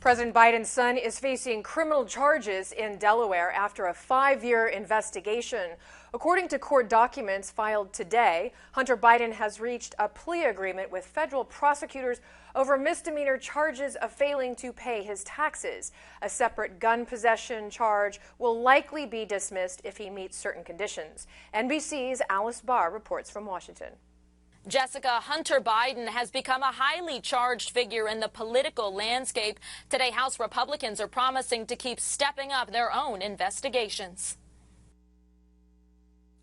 President Biden's son is facing criminal charges in Delaware after a 5-year investigation. According to court documents filed today, Hunter Biden has reached a plea agreement with federal prosecutors over misdemeanor charges of failing to pay his taxes. A separate gun possession charge will likely be dismissed if he meets certain conditions. NBC's Alice Barr reports from Washington. Jessica, Hunter Biden has become a highly charged figure in the political landscape. Today, House Republicans are promising to keep stepping up their own investigations.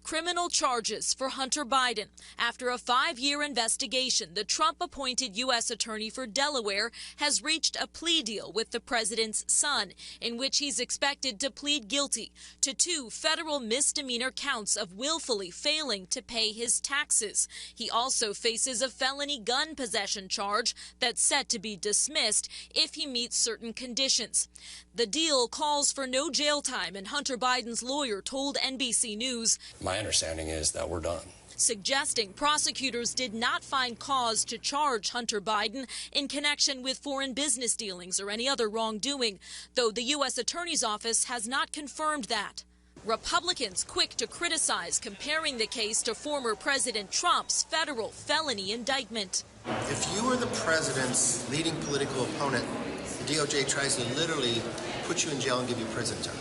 Criminal charges for Hunter Biden. After a 5-year investigation, the Trump-appointed U.S. Attorney for Delaware has reached a plea deal with the president's son, in which he's expected to plead guilty to 2 federal misdemeanor counts of willfully failing to pay his taxes. He also faces a felony gun possession charge that's set to be dismissed if he meets certain conditions. The deal calls for no jail time, and Hunter Biden's lawyer told NBC News, "My understanding is that we're done," suggesting prosecutors did not find cause to charge Hunter Biden in connection with foreign business dealings or any other wrongdoing, though the U.S. Attorney's Office has not confirmed that. Republicans quick to criticize, comparing the case to former President Trump's federal felony indictment. If you are the president's leading political opponent, the DOJ tries to literally put you in jail and give you prison time.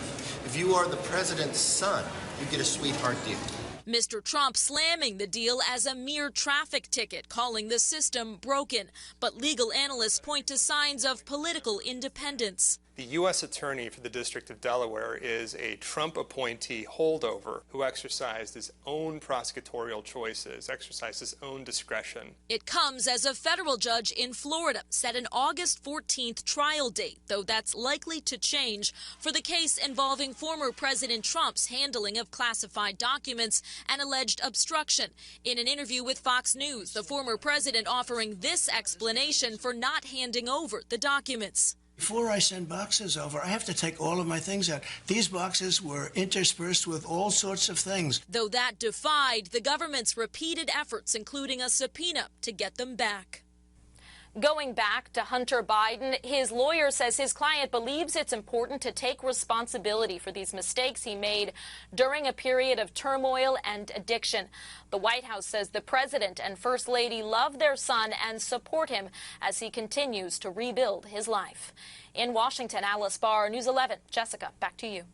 If you are the president's son, you get a sweetheart deal. Mr. Trump slamming the deal as a mere traffic ticket, calling the system broken. But legal analysts point to signs of political independence. The U.S. Attorney for the District of Delaware is a Trump appointee holdover who exercised his own prosecutorial choices, exercised his own discretion. It comes as a federal judge in Florida set an August 14th trial date, though that's likely to change, for the case involving former President Trump's handling of classified documents and alleged obstruction. In an interview with Fox News, the former president offering this explanation for not handing over the documents. Before I send boxes over, I have to take all of my things out. These boxes were interspersed with all sorts of things. Though that defied the government's repeated efforts, including a subpoena, to get them back. Going back to Hunter Biden, his lawyer says his client believes it's important to take responsibility for these mistakes he made during a period of turmoil and addiction. The White House says the president and First Lady love their son and support him as he continues to rebuild his life. In Washington, Alice Barr, News 11. Jessica, back to you.